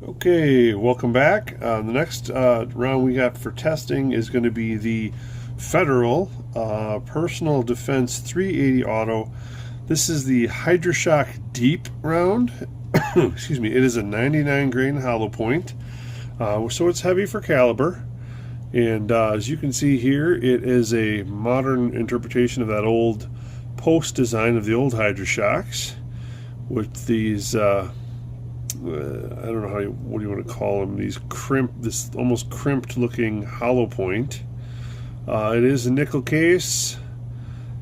Okay, welcome back. The next round we got for testing is going to be the Federal Personal Defense 380 Auto. This is the Hydra Shok Deep round. Excuse me. It is a 99 grain hollow point, so it's heavy for caliber. And as you can see here, it is a modern interpretation of that old post design of the old Hydra Shoks with these. I don't know what do you want to call them? This almost crimped looking hollow point. It is a nickel case.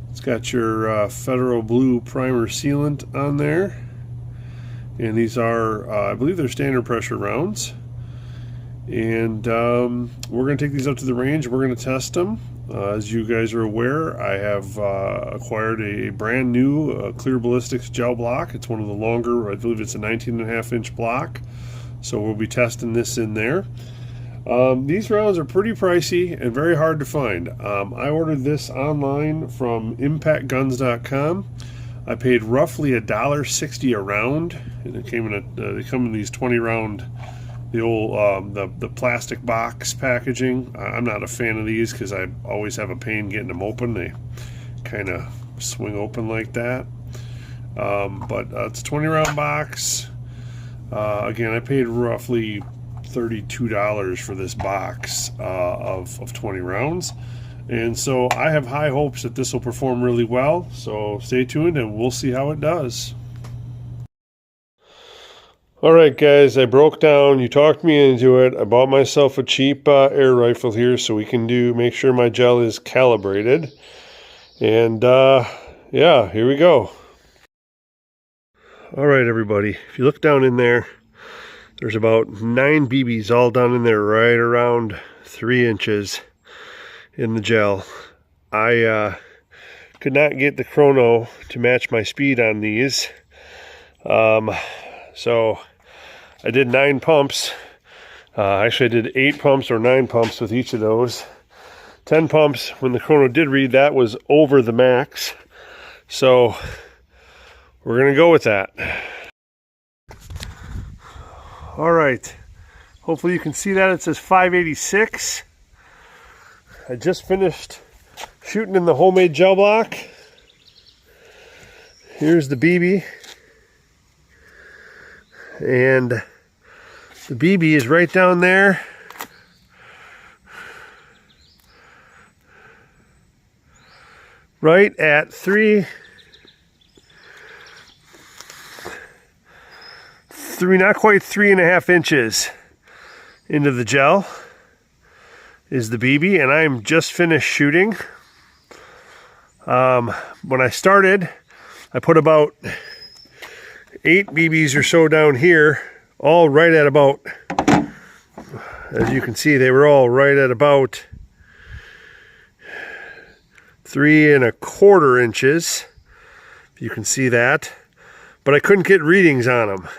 It's got your Federal Blue primer sealant on there, and these are, I believe, they're standard pressure rounds. And we're going to take these up to the range. We're going to test them. As you guys are aware, I have acquired a brand new clear ballistics gel block. It's one of the longer, I believe it's a 19.5 inch block. So we'll be testing this in there. These rounds are pretty pricey and very hard to find. I ordered this online from impactguns.com. I paid roughly $1.60 a round, and it came in they come in these 20 round. The old the plastic box packaging. I'm not a fan of these because I always have a pain getting them open. They kind of swing open like that. But it's a 20 round box. Again, I paid roughly $32 for this box of 20 rounds. And so I have high hopes that this will perform really well. So stay tuned and we'll see how it does. Alright guys, I broke down, you talked me into it. I bought myself a cheap air rifle here so we can make sure my gel is calibrated. And yeah, here we go. Alright everybody, if you look down in there, there's about 9 BBs all down in there, right around 3 inches in the gel. I could not get the chrono to match my speed on these. So I did 9 pumps. Actually, I did 8 pumps or 9 pumps with each of those. 10 pumps, when the chrono did read, that was over the max. So we're going to go with that. All right. Hopefully you can see that. It says 586. I just finished shooting in the homemade gel block. Here's the BB. And the BB is right down there. Right at not quite 3.5 inches into the gel is the BB, and I'm just finished shooting. When I started, I put about 8 BBs or so down here, all right at about, as you can see, they were all right at about 3¼ inches. You can see that, but I couldn't get readings on them.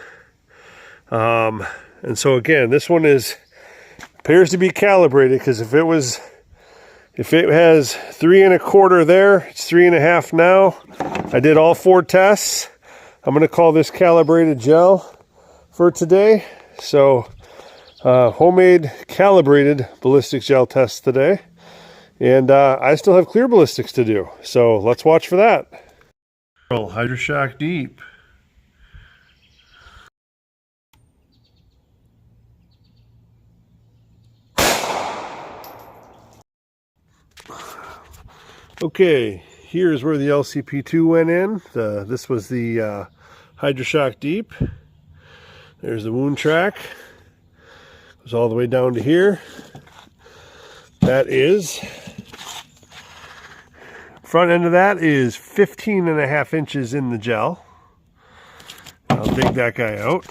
And so again, this one appears to be calibrated, because if it has 3¼ there, it's 3.5 now. I did all 4 tests. I'm going to call this calibrated gel for today. So homemade calibrated ballistics gel test today. And I still have clear ballistics to do. So let's watch for that. Hydra Shok Deep. Okay, here's where the LCP2 went in. This was the Hydra Shok Deep. There's the wound track. Goes all the way down to here. That is, front end of that is 15.5 inches in the gel. I'll dig that guy out.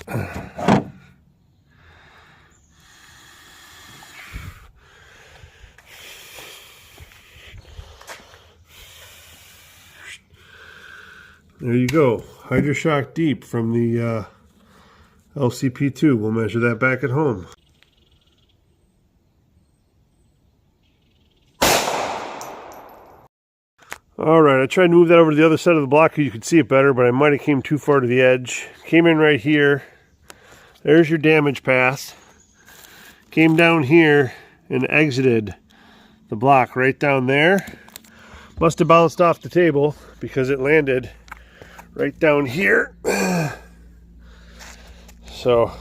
There you go, Hydra Shok Deep from the LCP2. We'll measure that back at home. Alright, I tried to move that over to the other side of the block so you could see it better, but I might have came too far to the edge. Came in right here. There's your damage path. Came down here and exited the block right down there. Must have bounced off the table because it landed right down here. So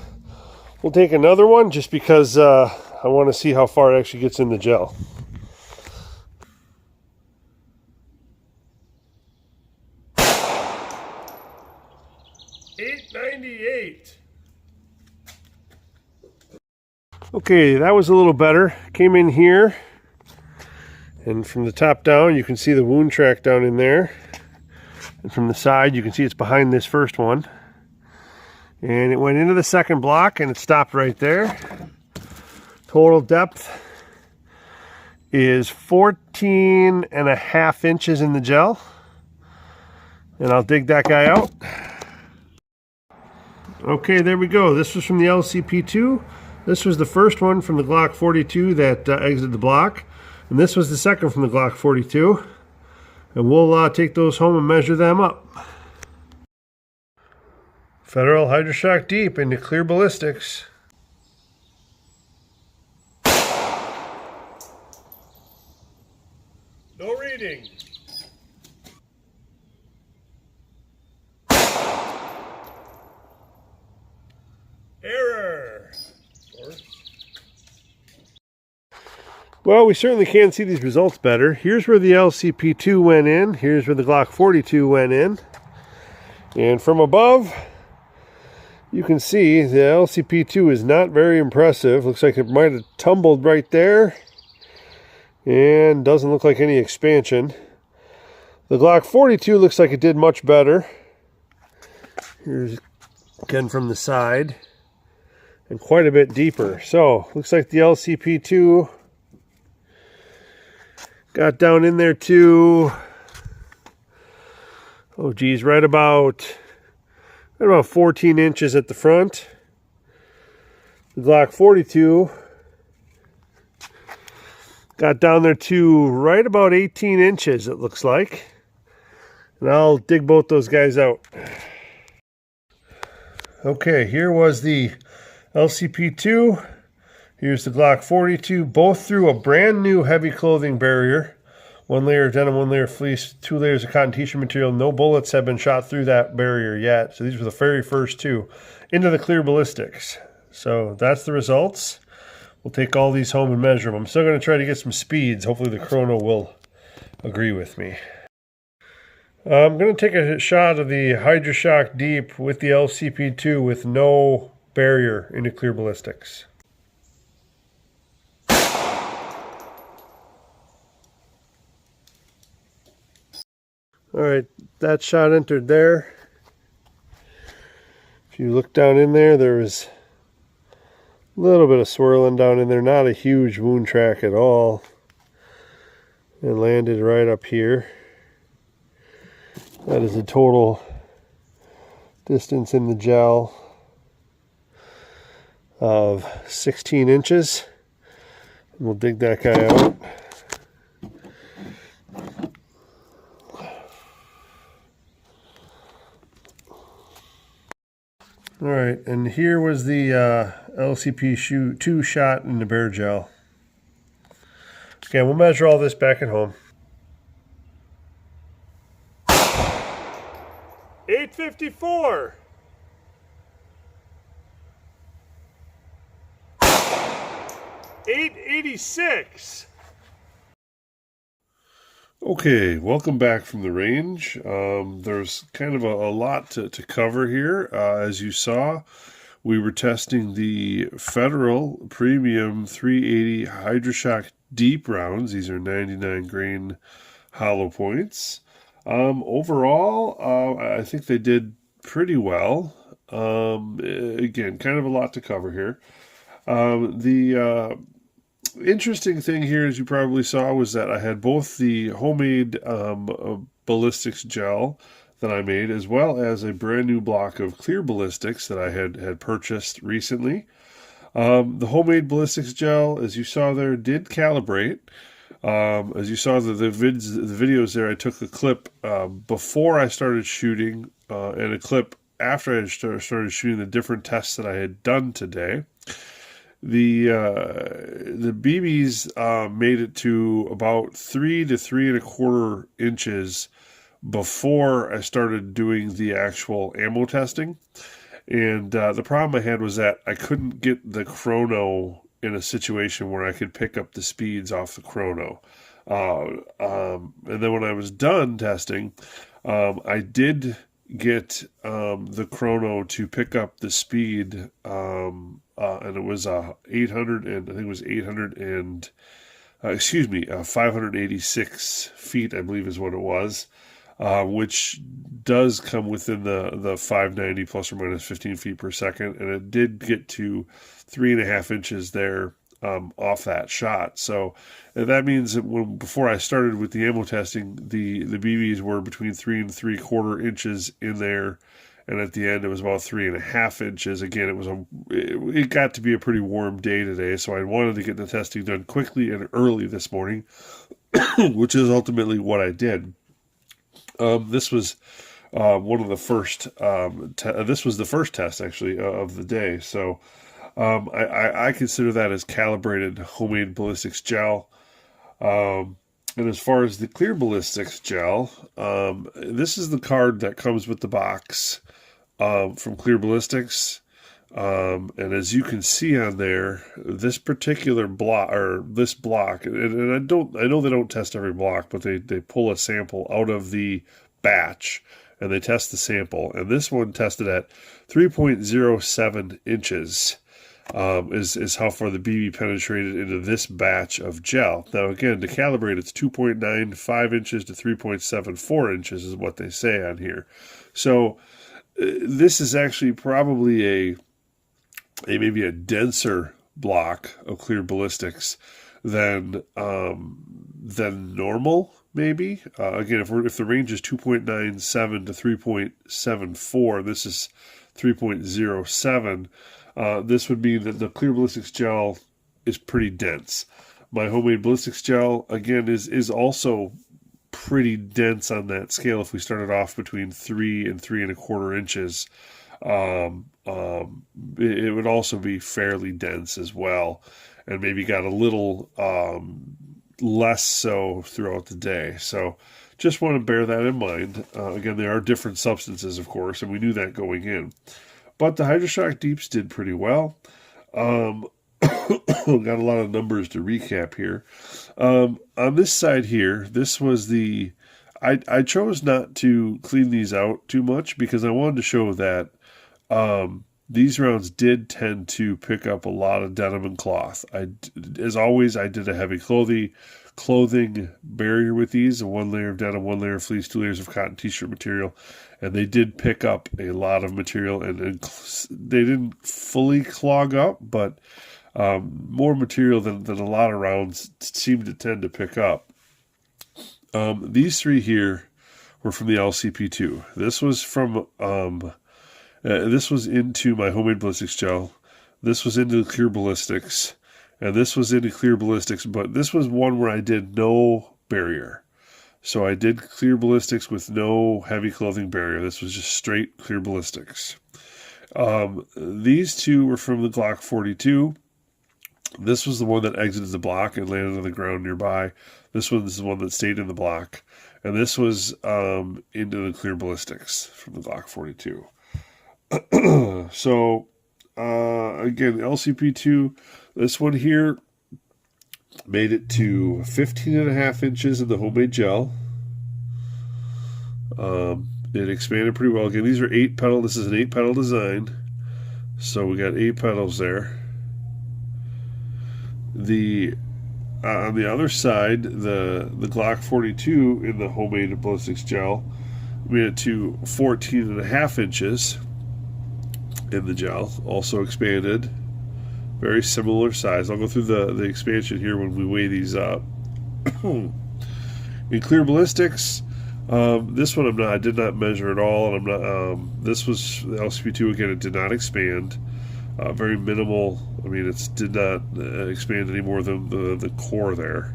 we'll take another one just because I want to see how far it actually gets in the gel. $8.98. Okay, that was a little better. Came in here, and from the top down, you can see the wound track down in there. And from the side, you can see it's behind this first one. And it went into the second block, and it stopped right there. Total depth is 14.5 inches in the gel. And I'll dig that guy out. Okay, there we go. This was from the LCP2. This was the first one from the Glock 42 that exited the block. And this was the second from the Glock 42. And we'll take those home and measure them up. Federal Hydra Shok Deep into clear ballistics. No reading. Error. Well, we certainly can see these results better. Here's where the LCP2 went in. Here's where the Glock 42 went in. And from above, you can see the LCP2 is not very impressive. Looks like it might have tumbled right there. And doesn't look like any expansion. The Glock 42 looks like it did much better. Here's again from the side. And quite a bit deeper. So, looks like the LCP2 got down in there too. Oh geez, right about 14 inches at the front. The Glock 42 got down there to right about 18 inches, it looks like. And I'll dig both those guys out. Okay, here was the LCP2. Here's the Glock 42, both through a brand new heavy clothing barrier. 1 layer of denim, 1 layer of fleece, 2 layers of cotton t-shirt material. No bullets have been shot through that barrier yet. So these were the very first two into the clear ballistics. So that's the results. We'll take all these home and measure them. I'm still going to try to get some speeds. Hopefully the chrono will agree with me. I'm going to take a shot of the Hydra Shok Deep with the LCP2 with no barrier into clear ballistics. Alright, that shot entered there. If you look down in there, there was a little bit of swirling down in there. Not a huge wound track at all. It landed right up here. That is the total distance in the gel of 16 inches. We'll dig that guy out. Alright, and here was the LCP2 shot in the bare gel. Okay, we'll measure all this back at home. 854. 886. Okay, welcome back from the range. There's kind of a lot to cover here. As you saw, we were testing the Federal Premium 380 Hydra Shok Deep rounds. These are 99 grain hollow points. Overall, I think they did pretty well. Again, kind of a lot to cover here. The interesting thing here, as you probably saw, was that I had both the homemade ballistics gel that I made, as well as a brand new block of clear ballistics that I had purchased recently. The homemade ballistics gel, as you saw there, did calibrate. As you saw the videos there, I took a clip before I started shooting and a clip after I started shooting the different tests that I had done today. The BBs made it to about 3 to 3.25 inches before I started doing the actual ammo testing. And the problem I had was that I couldn't get the chrono in a situation where I could pick up the speeds off the chrono. And then when I was done testing, I did get the chrono to pick up the speed, and it was 800, and I think it was 800 and 586 feet, I believe is what it was, which does come within the 590 plus or minus 15 feet per second, and it did get to 3.5 inches there off that shot. So that means that before I started with the ammo testing, the BBs were between 3 and 3/4 inches in there, and at the end it was about 3.5 inches. Again, it got to be a pretty warm day today, so I wanted to get the testing done quickly and early this morning, which is ultimately what I did. This was one of the first. This was the first test actually of the day. So I consider that as calibrated homemade ballistics gel. And as far as the clear ballistics gel, this is the card that comes with the box from Clear Ballistics. And as you can see on there, this particular block, and I know they don't test every block, but they pull a sample out of the batch and they test the sample. And this one tested at 3.07 inches. Is how far the BB penetrated into this batch of gel. Now again, to calibrate, it's 2.95 inches to 3.74 inches is what they say on here. So this is actually probably maybe a denser block of clear ballistics than normal. Maybe again, if the range is 2.97 to 3.74, this is 3.07. This would mean that the clear ballistics gel is pretty dense. My homemade ballistics gel, again, is also pretty dense on that scale. If we started off between 3 and 3.25 inches, it would also be fairly dense as well, and maybe got a little less so throughout the day. So just want to bear that in mind. Again, there are different substances, of course, and we knew that going in. But the Hydra Shok Deeps did pretty well. Got a lot of numbers to recap here. On this side here, this was I chose not to clean these out too much because I wanted to show that these rounds did tend to pick up a lot of denim and cloth. As always, I did a heavy clothing barrier with these, 1 layer of denim, 1 layer of fleece, 2 layers of cotton t-shirt material, and they did pick up a lot of material, and they didn't fully clog up, but more material than a lot of rounds seemed to tend to pick up. These three here were from the LCP2. This was from this was into my homemade ballistics gel. This was into clear ballistics, and this was into clear ballistics, but this was one where I did no barrier. So I did clear ballistics with no heavy clothing barrier. This was just straight clear ballistics. These two were from the Glock 42. This was the one that exited the block and landed on the ground nearby. This is the one that stayed in the block. And this was into the clear ballistics from the Glock 42. So, again, LCP2, this one here made it to 15.5 inches in the homemade gel. It expanded pretty well. Again, these are 8-pedal. This is an 8-pedal design. So we got 8 pedals there. On the other side, the Glock 42 in the homemade ballistics gel made it to 14.5 inches in the gel. Also expanded. Very similar size. I'll go through the expansion here when we weigh these up. In clear ballistics, this one I did not measure at all, and I'm not. This was the LCP2 again. It did not expand. Very minimal. I mean, it did not expand any more than the core there.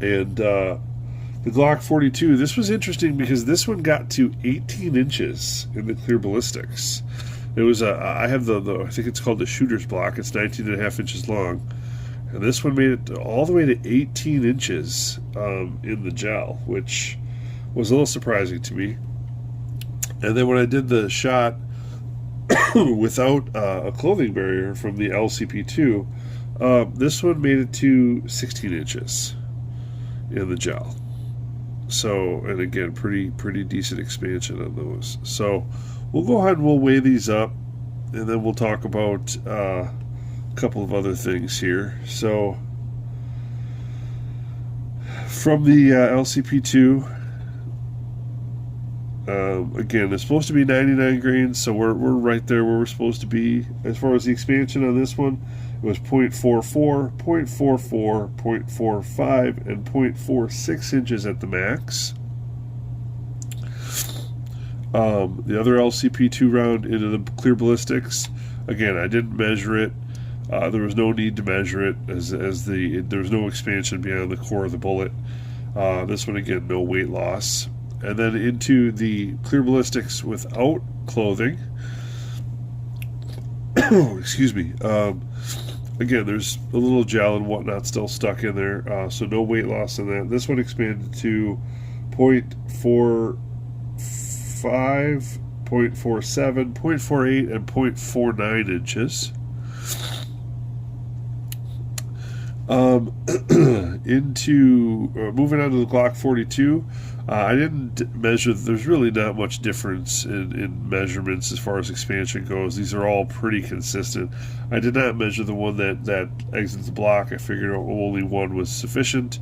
And The Glock 42, this was interesting because this one got to 18 inches in the clear ballistics. It was I have the I think it's called the shooter's block. It's 19.5 inches long. And this one made it all the way to 18 inches in the gel, which was a little surprising to me. And then when I did the shot without a clothing barrier from the LCP2, this one made it to 16 inches in the gel. So, and again, pretty decent expansion on those. So we'll go ahead and we'll weigh these up, and then we'll talk about a couple of other things here. So from the LCP2, again, it's supposed to be 99 grains, so we're right there where we're supposed to be. As far as the expansion on this one, it was 0.44, 0.44, 0.45, and 0.46 inches at the max. The other LCP2 round into the clear ballistics, again, I didn't measure it. There was no need to measure it, as there was no expansion beyond the core of the bullet. This one, again, no weight loss. And then into the clear ballistics without clothing. Excuse me. Again, there's a little gel and whatnot still stuck in there, so no weight loss in that. This one expanded to 0.45, 0.47, 0.48, and 0.49 inches. Moving on to the Glock 42, I didn't measure. There's really not much difference in measurements as far as expansion goes. These are all pretty consistent. I did not measure the one that exits the block. I figured only one was sufficient.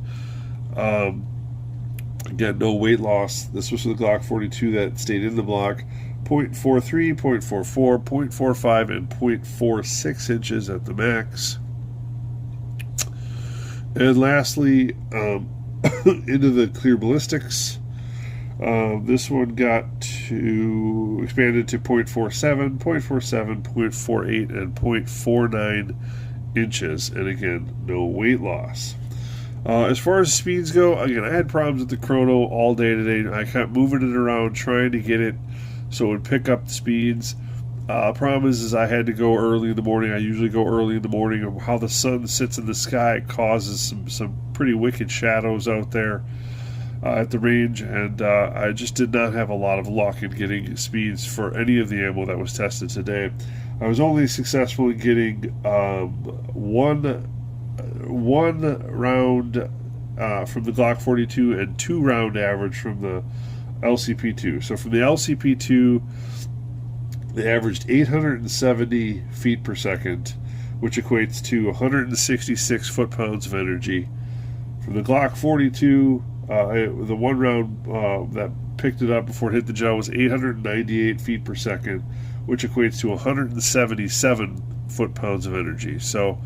Again, no weight loss. This was for the Glock 42 that stayed in the block. 0.43, 0.44, 0.45, and 0.46 inches at the max. And lastly, into the clear ballistics, this one expanded to 0.47, 0.47, 0.48, and 0.49 inches, and again, no weight loss. As far as speeds go, again, I had problems with the chrono all day today. I kept moving it around, trying to get it so it would pick up the speeds. Problem is I had to go early in the morning. I usually go early in the morning. How the sun sits in the sky causes some pretty wicked shadows out there at the range, and I just did not have a lot of luck in getting speeds for any of the ammo that was tested today. I was only successful in getting one round from the Glock 42 and 2-round average from the LCP2. So from the LCP2, they averaged 870 feet per second, which equates to 166 foot-pounds of energy. From the Glock 42, the one round that picked it up before it hit the gel was 898 feet per second, which equates to 177 foot-pounds of energy. So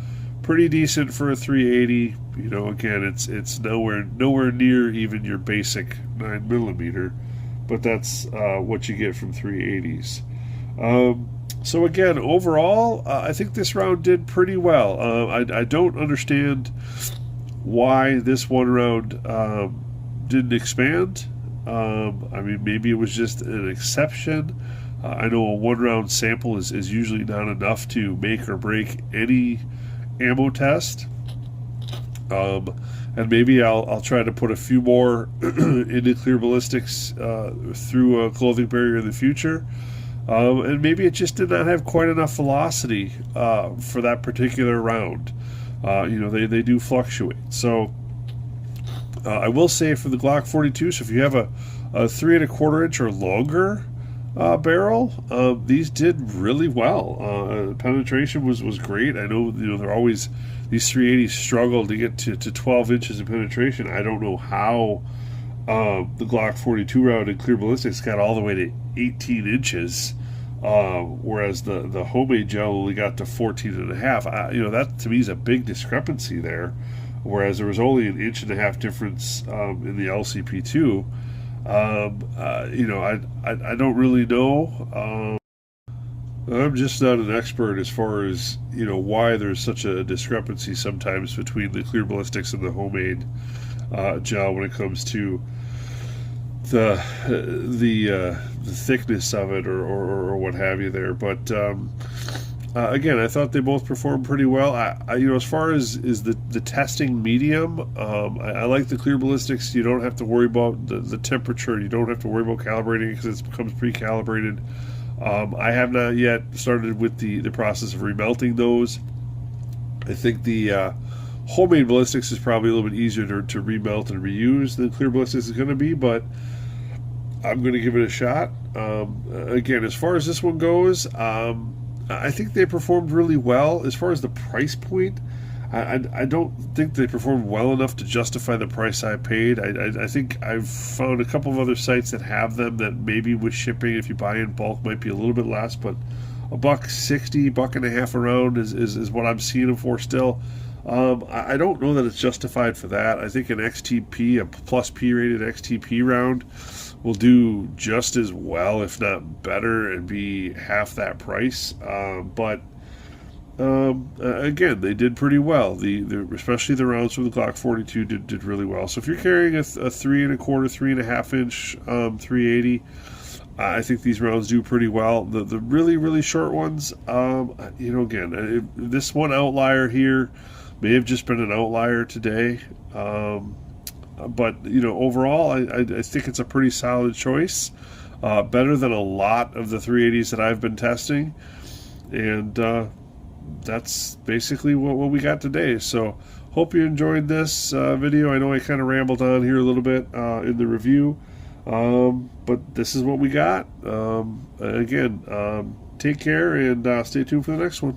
pretty decent for a 380. You know, again, it's nowhere near even your basic 9mm, but that's what you get from 380s. So again, overall, I think this round did pretty well. I don't understand why this one round didn't expand. I mean, maybe it was just an exception. I know a one-round sample is usually not enough to make or break any ammo test. And maybe I'll try to put a few more into clear ballistics through a clothing barrier in the future. And maybe it just did not have quite enough velocity for that particular round. You know, they do fluctuate. So I will say for the Glock 42, so if you have a 3 1/4 inch or longer barrel, these did really well. Penetration was great. I know, you know, they're always, these 380s struggle to get to 12 inches of penetration. I don't know how the Glock 42 round in clear ballistics got all the way to 18 inches, whereas the homemade gel only got to 14.5. You know, that to me is a big discrepancy there, whereas there was only an 1.5 inch difference in the LCP2. You know, I don't really know. I'm just not an expert as far as, you know, why there's such a discrepancy sometimes between the clear ballistics and the homemade. gel when it comes to the thickness of it, or what have you there. But again, I thought they both performed pretty well. As far as the testing medium, I like the clear ballistics. You don't have to worry about the temperature. You don't have to worry about calibrating because it becomes pre-calibrated. I have not yet started with the process of remelting those. I think the homemade ballistics is probably a little bit easier to remelt and reuse than clear ballistics is going to be, but I'm going to give it a shot. Again, as far as this one goes, I think they performed really well. As far as the price point, I don't think they performed well enough to justify the price I paid. I think I've found a couple of other sites that have them that maybe with shipping, if you buy in bulk, might be a little bit less, but $1.60, $1.50 a round is what I'm seeing them for still. I don't know that it's justified for that. I think an XTP, a plus P rated XTP round, will do just as well, if not better, and be half that price. But again, they did pretty well. Especially the rounds from the Glock 42 did really well. So if you're carrying a 3 1/4, 3.5 inch 380, I think these rounds do pretty well. The really, really short ones, again, this one outlier here may have just been an outlier today. But overall, I think it's a pretty solid choice. Better than a lot of the 380s that I've been testing. And that's basically what we got today. So hope you enjoyed this video. I know I kind of rambled on here a little bit in the review. But this is what we got. Again, take care and stay tuned for the next one.